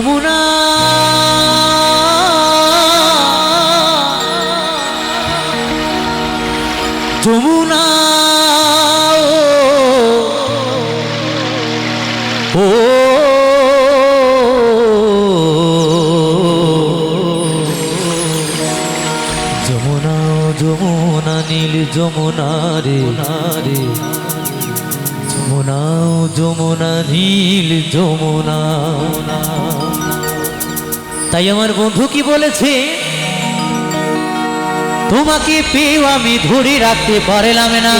যমুনা যমুনা ও যমুনা যমুনা নীল যমুনা রে রে যমুনা যমুনা নীল যমুনা। তাই আমার বন্ধু কি বলেছে, তোমাকে পেয়েও আমি ধরে রাখতে পারলাম না,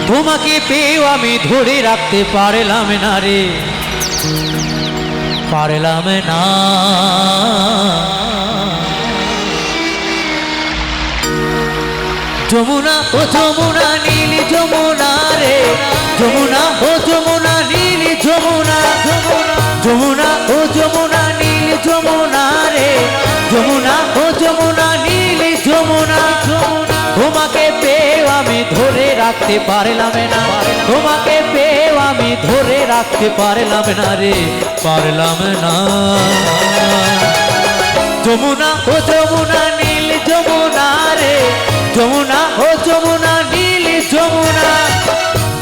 তোমাকে পেয়েও আমি ধরে রাখতে পারলাম না রে, পারলাম না। যমুনা ও যমুনা নীল যমুনা রে, যমুনা ও যমুনা নীল যমুনা, যমুনা ও যমুনা নীল যমুনা রে, যমুনা ও যমুনা নীল যমুনা। তোমাকে পেয়েও আমি ধরে রাখতে পারলাম না, তোমাকে পেয়েও আমি ধরে রাখতে পারলাম না রে, পারলাম না। যমুনা ও যমুনা নীল যমুনা রে, যমুনা ও যমুনা নীল যমুনা,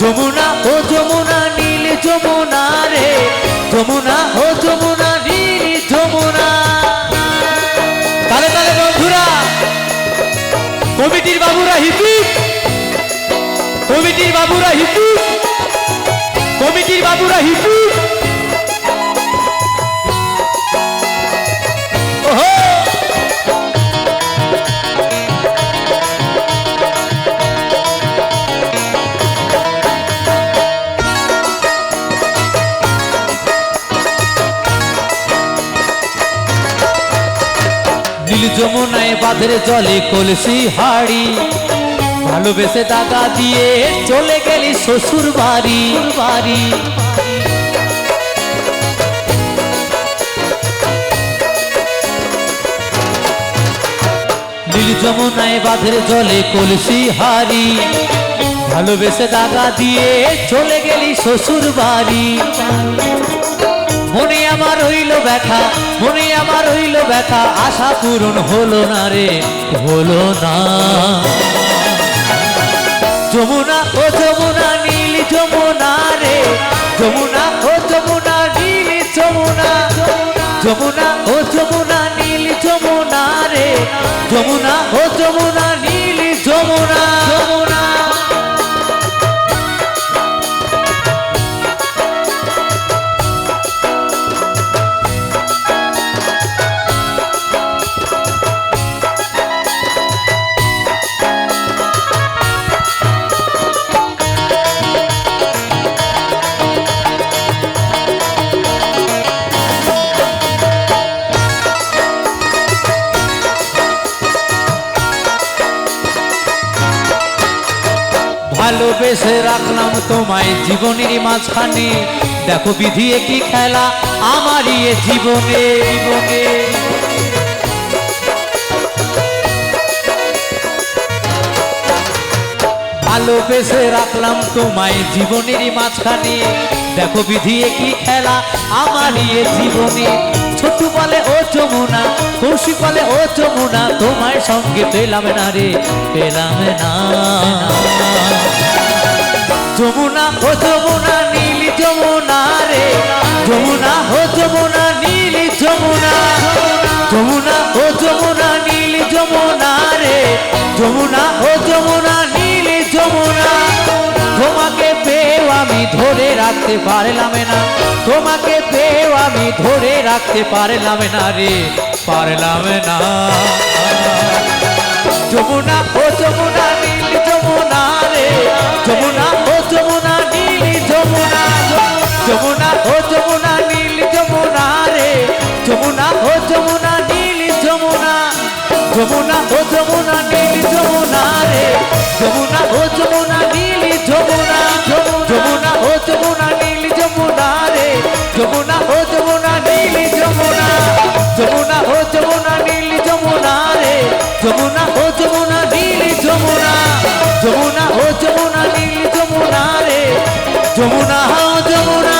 যমুনা ও যমুনা নীল যমুনা রে, যমুনা ও যমুনা নীল যমুনা। তালে তালে বন্ধুরা, কমিটির বাবুরা হিপি, কমিটির বাবুরা হিপি, কমিটির বাবুরা হিপি। নীল যমুনায় বাঁধের জলে কলসি হাড়ি, ভালোবেসে টাকা দিয়ে চলে গেলি শ্বশুর বাড়ি বাড়ি। নীল যমুনায় বাঁধের জলে কলসি হাড়ি, ভালোবেসে টাকা দিয়ে চলে গেলি শ্বশুর বাড়ি। মনে আমার হইল ব্যথা, মনে আমার হইল ব্যথা, আশা পূরণ হলো না রে, হলো না। যমুনা ও যমুনা নীল যমুনা রে, যমুনা ও যমুনা নীল যমুনা, যমুনা ও যমুনা নীল যমুনা রে, যমুনা ও যমুনা নীল যমুনা। ভালোবেসে রাখলাম তোমায় জীবনের মাঝখানে, দেখো বিধি কি খেলা আমারই এ জীবনে জীবনে। ভালোবেসে রাখলাম তোমায় জীবনের মাঝখানে, দেখো বিধি কি খেলা আমারই এ জীবনে। ছোট বলে ও যমুনা, কৌশিক বলে ও যমুনা, তোমায় সঙ্গে পেলাম না রে, পেলাম না। যমুনা ও যমুনা নীল যমুনা রে, যমুনা ও যমুনা নীল যমুনা, যমুনা ও যমুনা নীল যমুনা রে, যমুনা ও যমুনা নীল যমুনা। তোমাকে পেয়েও আমি ধরে রাখতে পারলাম না, তোমাকে পেয়েও আমি ধরে রাখতে পারলাম না রে, পারলাম না। যমুনা ও যমুনা নীল যমুনা রে, যমুনা ও যমুনা নীল যমুনা, যমুনা ও যমুনা নীল যমুনা রে, যমুনা ও যমুনা নীল যমুনা, যমুনা ও যমুনা নীল যমুনা রে, যমুনা ও যমুনা নীল যমুনা, যমুনা ও যমুনা নীল যমুনা রে, যমুনা ও যমুনা নীল যমুনা, যমুনা ও যমুনা নীল যমুনা রে, যমুনা ও যমুনা নীল যমুনা, যমুনা ও যমুনা নীল যমুনা রে, যমুনা ও যমুনা।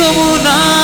যমুনা